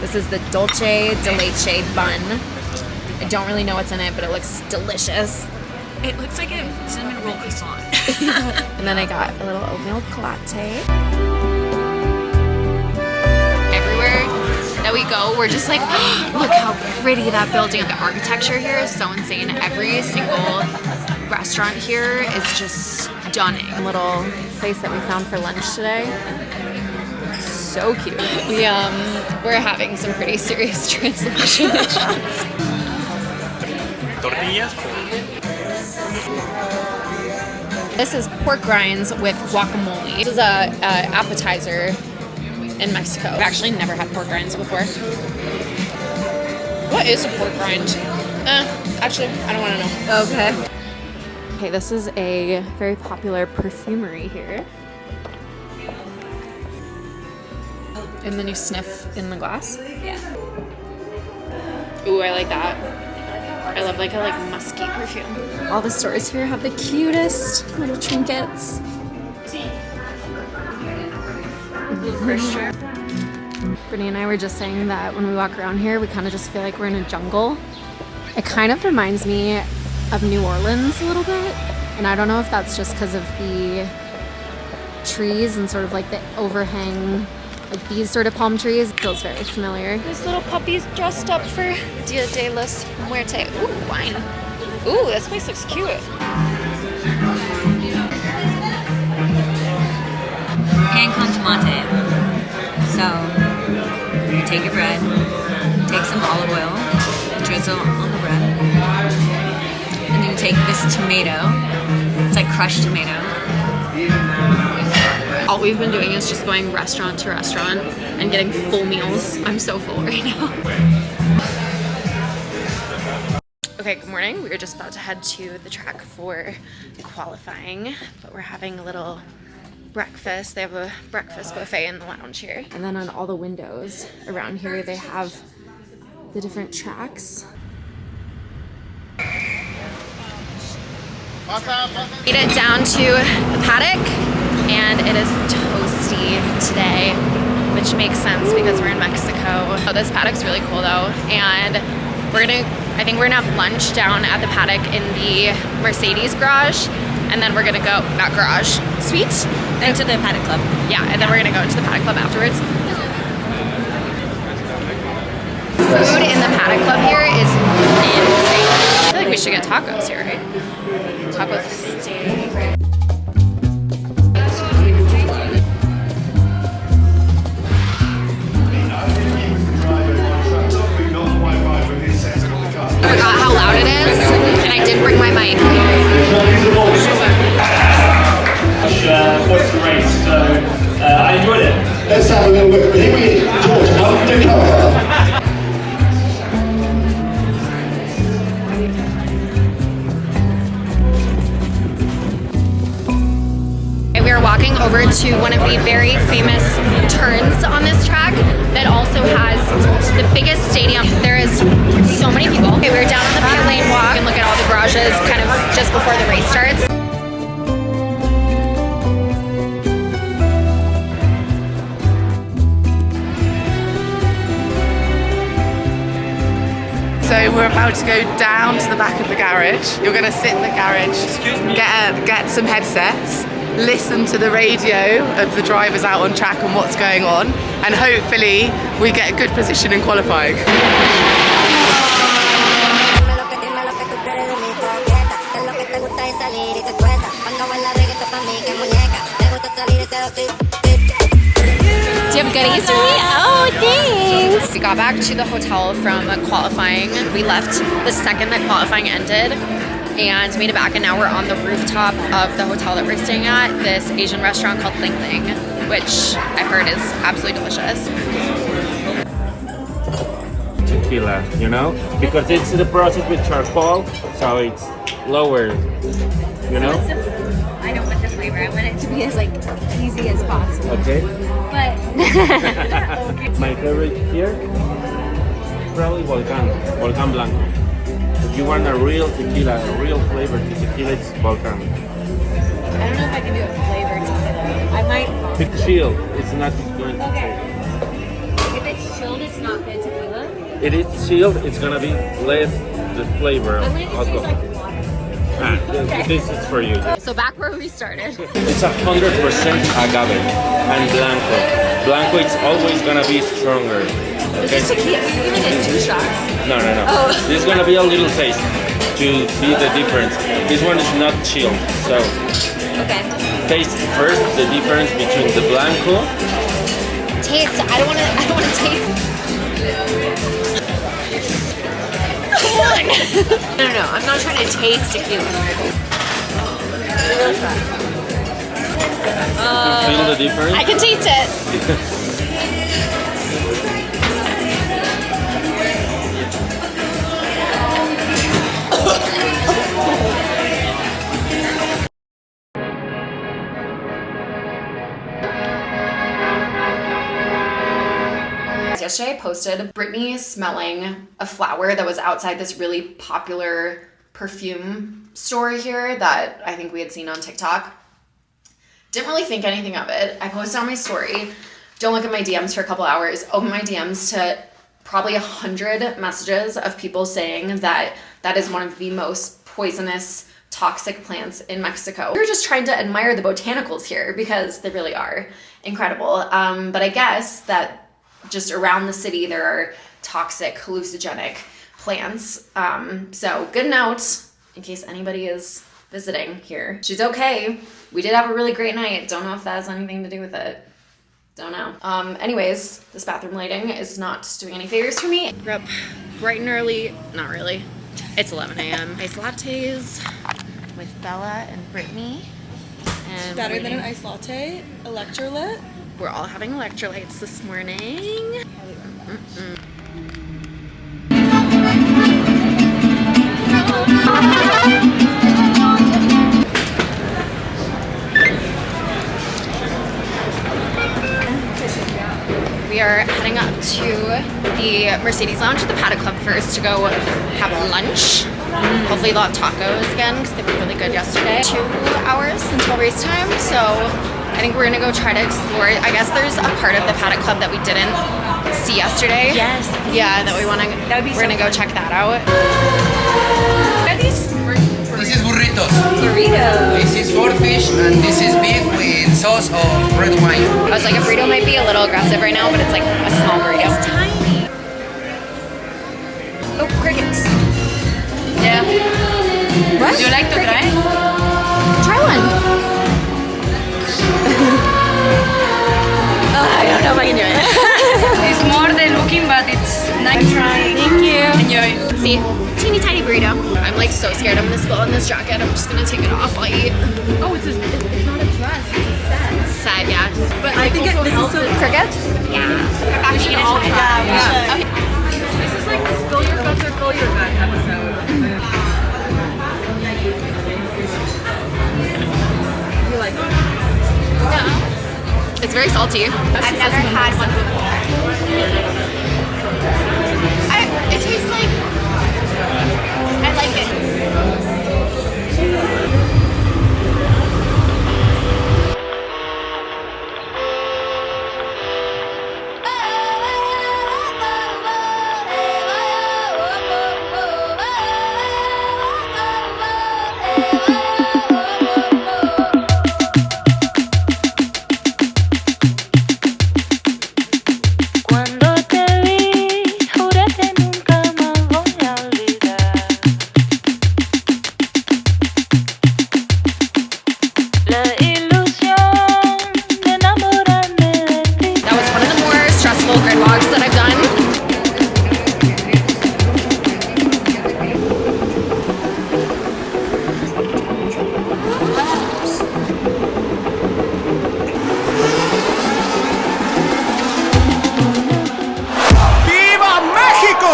This is the dulce de leche bun. I don't really know what's in it, but it looks delicious. It looks like a cinnamon roll croissant. And then I got a little oatmeal latte. Everywhere that we go, we're just like, oh, look how pretty that building. The architecture here is so insane. Every single restaurant here is just stunning. A little place that we found for lunch today. So cute. We're having some pretty serious translation issues. Tortillas. This is pork rinds with guacamole. This is a appetizer in Mexico. I've actually never had pork rinds before. What is a pork rind? Actually, I don't want to know. Okay. Okay, this is a very popular perfumery here. And then you sniff in the glass. Yeah. Ooh, I like that. I love like a musky perfume. All the stores here have the cutest little trinkets. Brittany and I were just saying that when we walk around here, we kind of just feel like we're in a jungle. It kind of reminds me of New Orleans a little bit. And I don't know if that's just because of the trees and sort of like the overhang, like these sort of palm trees. It feels very familiar. These little puppies dressed up for Dia de los Muertos. Ooh, wine. Ooh, this place looks cute. Pan con tomate. So, you take your bread, take some olive oil, drizzle on the bread, and then you take this tomato. It's like crushed tomato. All we've been doing is just going restaurant to restaurant and getting full meals. I'm so full right now. Okay, good morning. We were just about to head to the track for qualifying, but we're having a little breakfast. They have a breakfast buffet in the lounge here. And then on all the windows around here, they have the different tracks. Made it down to the paddock, and it is toasty today, which makes sense because we're in Mexico. Oh, this paddock's really cool though, and I think we're gonna have lunch down at the paddock in the Mercedes garage, and then we're gonna go, not garage, suite? Into the paddock club. Yeah, and then we're gonna go into the paddock club afterwards. Food in the paddock club here is insane. I feel like we should get tacos here, right? Tacos steak. I forgot how loud it is, and I did bring my mic. What's the race? So I enjoyed it. Let's have a little bit. Here we go. George, undercover. We are walking over to one of the very famous turns on this track that also has the biggest stadium. There is so many people. Okay, we're down on the pit lane walk and look at all the garages kind of just before the race starts. So we're about to go down to the back of the garage. You're going to sit in the garage, get some headsets, listen to the radio of the drivers out on track and what's going on, and hopefully we get a good position in qualifying. Do you have goodies for me? Oh, thanks! We got back to the hotel from qualifying. We left the second that qualifying ended and made it back, and now we're on the rooftop of the hotel that we're staying at, this Asian restaurant called Ling Ling, which I've heard is absolutely delicious. tequila, you know, because it's the process with charcoal, so it's lower, you know. I don't want the flavor. I want it to be as like easy as possible. Okay. But My favorite here, probably Volcan Blanco. If you want a real tequila, a real flavor to tequila, it's Volcan. I don't know if I can do a flavor tequila. I might. It's chilled. It's not going to Okay. taste. If it's chilled, it's not good tequila. It is chilled. It's gonna be less the flavor I of want it to taste alcohol. like water. This is for you. So back where we started. It's 100% agave and blanco. Blanco, it's always gonna be stronger. This is tequila. You're gonna get 2 shots. No. Oh. This is gonna be a little taste to be the difference. This one is not chilled, so Okay. taste first the difference between the blanco. Taste. I don't wanna taste. No. I'm not trying to taste tequila. Feel the difference? I can taste it. Yesterday I posted Brittany smelling a flower that was outside this really popular perfume store here that I think we had seen on TikTok. Didn't really think anything of it. I posted on my story. Don't look at my DMs for a couple hours. Open my DMs to probably 100 messages of people saying that that is one of the most poisonous, toxic plants in Mexico. We were just trying to admire the botanicals here because they really are incredible. But I guess that just around the city there are toxic, hallucinogenic plants. So good note in case anybody is visiting here. She's okay. We did have a really great night. Don't know if that has anything to do with it. Don't know. Anyways, this bathroom lighting is not doing any favors for me. We're up bright and early. Not really. It's 11 a.m. Iced lattes with Bella and Brittany. And Better than an iced latte, electrolyte. we're all having electrolytes this morning. We are heading up to the Mercedes Lounge at the Paddock Club first to go have lunch. Hopefully they'll have tacos again because they were really good yesterday. 2 hours until race time, so I think we're gonna go try to explore it. I guess there's a part of the Paddock Club that we didn't see yesterday. Yes. Yeah, that we wanna, That would be we're so gonna go fun. check that out. Are these This is burritos. burritos? This is swordfish and this is beef with sauce of red wine. I was like, a burrito might be a little aggressive right now, but it's like a small burrito. It's tiny. Oh, crickets. Yeah. What? Would you like to try? Try one. I don't know if I can do it. It's more than looking, but it's nice. Trying. Thank you. Enjoy. See, teeny tiny burrito. I'm like so scared I'm gonna spill on this jacket. I'm just gonna take it off while I eat. Oh, it's not a dress. It's a set. Sad, yeah. But I think this is so Crickets? Yeah. We should all try. Yeah. Okay. This is like the spill your guts or fill your guts episode. You like it? No. It's very salty. I've never had one before. It tastes like, I like it.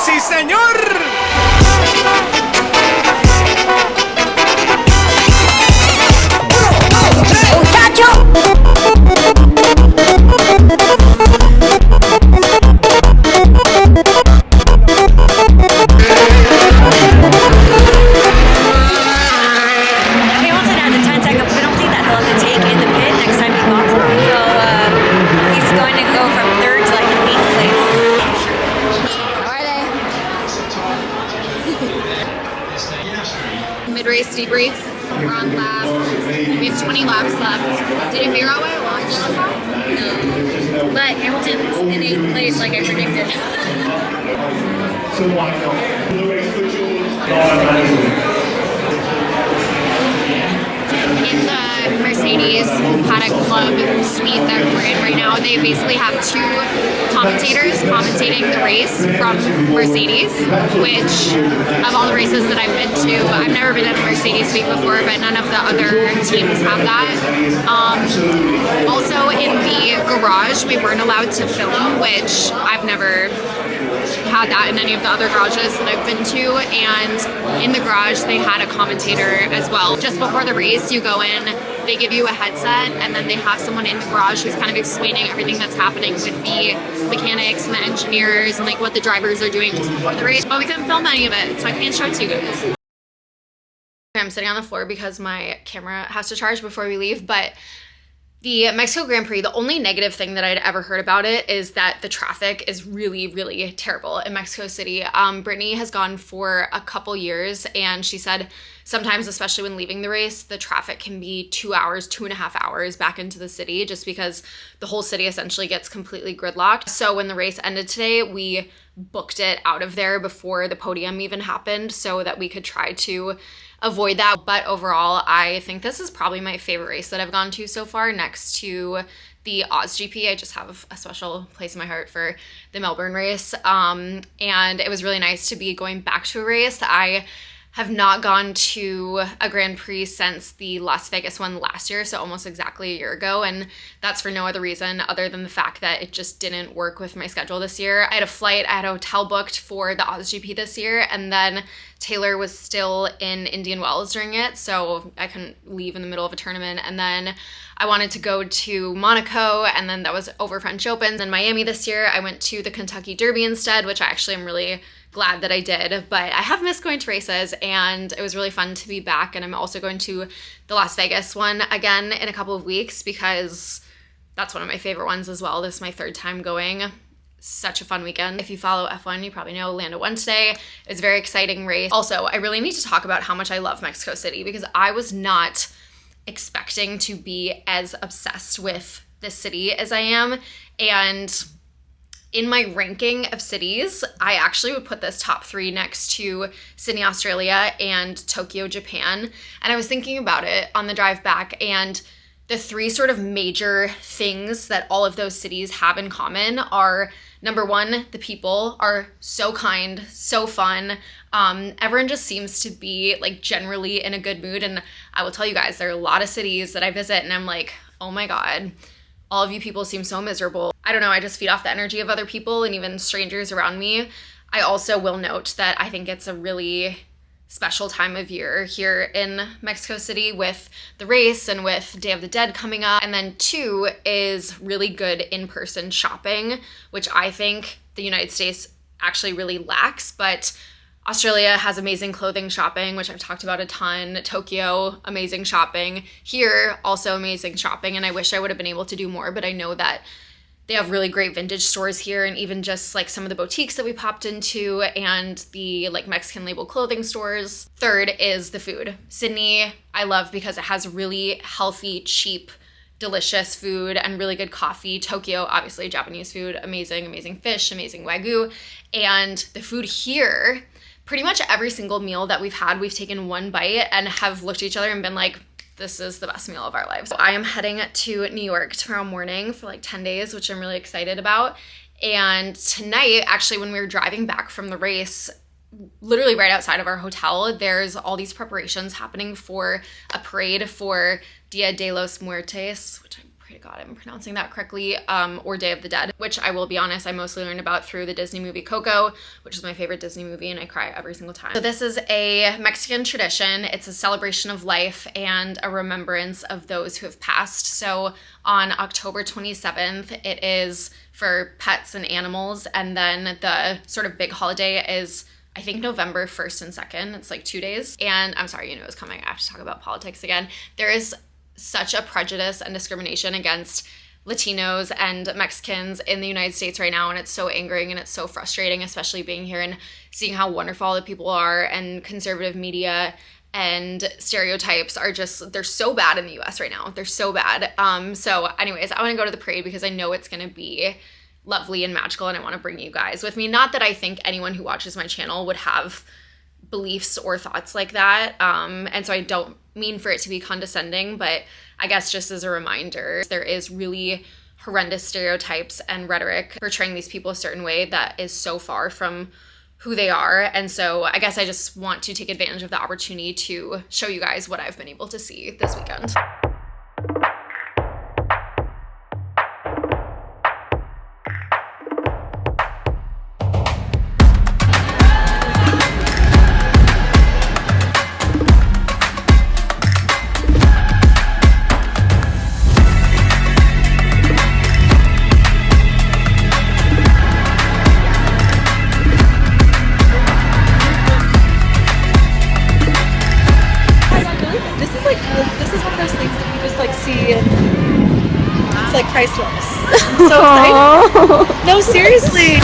sí señor! Hamilton has a 10-second penalty that he'll have to take in the pit next time he boxes. So he's going to go from 3rd to like 8th place. How are they? Mid-race debrief. We're on lap. We have 20 laps left. Did you figure out what it was? No. But Hamilton's in 8th place like I predicted. In the Mercedes Paddock Club suite that we're in right now, they basically have 2 commentators commentating the race from Mercedes, which of all the races that I've been to, I've never been in a Mercedes suite before, but none of the other teams have that. Also in the garage, we weren't allowed to film, which I've never had that in any of the other garages that I've been to, and in the garage they had a commentator as well. Just before the race you go in, they give you a headset, and then they have someone in the garage who's kind of explaining everything that's happening with the mechanics and the engineers and like what the drivers are doing just before the race, but we couldn't film any of it, so I can't show it to you guys. I'm sitting on the floor because my camera has to charge before we leave, but the Mexico Grand Prix, the only negative thing that I'd ever heard about it is that the traffic is really, really terrible in Mexico City. Brittany has gone for a couple years, and she said sometimes, especially when leaving the race, the traffic can be 2 hours, 2.5 hours back into the city just because the whole city essentially gets completely gridlocked. So when the race ended today, we booked it out of there before the podium even happened so that we could try to avoid that. But overall, I think this is probably my favorite race that I've gone to so far, next to the Oz GP. I just have a special place in my heart for the Melbourne race. And it was really nice to be going back to a race. I have not gone to a Grand Prix since the Las Vegas one last year, so almost exactly a year ago, and that's for no other reason other than the fact that it just didn't work with my schedule this year. I had a flight, I had a hotel booked for the Oz GP this year, and then Taylor was still in Indian Wells during it, so I couldn't leave in the middle of a tournament, and then I wanted to go to Monaco, and then that was over French Opens. In Miami this year, I went to the Kentucky Derby instead, which I actually am really glad that I did, but I have missed going to races, and it was really fun to be back. And I'm also going to the Las Vegas one again in a couple of weeks because that's one of my favorite ones as well. This is my 3rd time going. Such a fun weekend. If you follow F1, you probably know Lando won today. It's a very exciting race. Also, I really need to talk about how much I love Mexico City because I was not expecting to be as obsessed with this city as I am, and in my ranking of cities, I actually would put this top 3 next to Sydney, Australia and Tokyo, Japan. And I was thinking about it on the drive back, and the 3 sort of major things that all of those cities have in common are, number 1, the people are so kind, so fun. Everyone just seems to be like generally in a good mood. And I will tell you guys, there are a lot of cities that I visit and I'm like, oh my God, all of you people seem so miserable. I don't know, I just feed off the energy of other people and even strangers around me. I also will note that I think it's a really special time of year here in Mexico City with the race and with Day of the Dead coming up. And then 2 is really good in-person shopping, which I think the United States actually really lacks, but Australia has amazing clothing shopping, which I've talked about a ton. Tokyo, amazing shopping. Here, also amazing shopping, and I wish I would have been able to do more, but I know that they have really great vintage stores here, and even just like some of the boutiques that we popped into and the like Mexican label clothing stores. 3rd is the food. Sydney, I love because it has really healthy, cheap, delicious food and really good coffee. Tokyo, obviously Japanese food, amazing, amazing fish, amazing Wagyu. And the food here, pretty much every single meal that we've had, we've taken one bite and have looked at each other and been like, this is the best meal of our lives. I am heading to New York tomorrow morning for like 10 days, which I'm really excited about. And tonight, actually, when we were driving back from the race, literally right outside of our hotel, there's all these preparations happening for a parade for Dia de los Muertos, which I'm pray to God I'm pronouncing that correctly, or Day of the Dead, which I will be honest, I mostly learned about through the Disney movie Coco, which is my favorite Disney movie, and I cry every single time. So this is a Mexican tradition. It's a celebration of life and a remembrance of those who have passed. So on October 27th, it is for pets and animals, and then the sort of big holiday is I think November 1st and 2nd. It's like 2 days. And I'm sorry, you knew it was coming. I have to talk about politics again. There is such a prejudice and discrimination against Latinos and Mexicans in the United States right now, and it's so angering and it's so frustrating, especially being here and seeing how wonderful all the people are, and conservative media and stereotypes are just, they're so bad in the US right now. They're so bad. So anyways, I want to go to the parade because I know it's going to be lovely and magical, and I want to bring you guys with me. Not that I think anyone who watches my channel would have beliefs or thoughts like that, and so I don't mean for it to be condescending, but I guess just as a reminder, there is really horrendous stereotypes and rhetoric portraying these people a certain way that is so far from who they are. And so I guess I just want to take advantage of the opportunity to show you guys what I've been able to see this weekend. This is one of those things that you just like see and it's like priceless. So excited. No, seriously.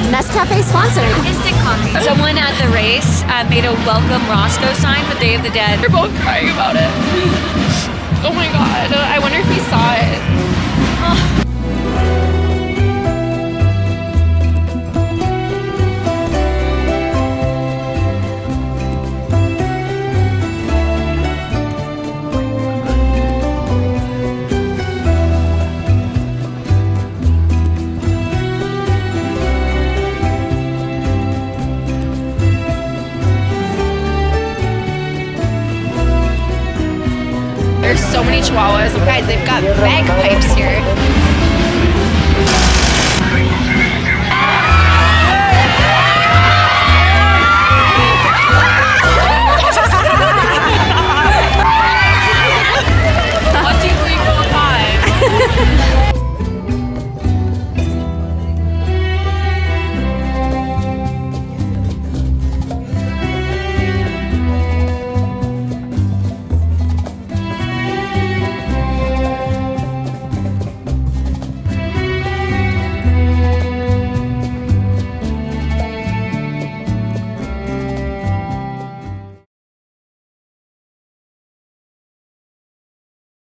Nescafe sponsored. Instant coffee. Someone at the race made a welcome Roscoe sign for Day of the Dead. We're both crying about it. Oh my God. I wonder if he saw it. Oh. There's so many chihuahuas. Guys, they've got bagpipes here.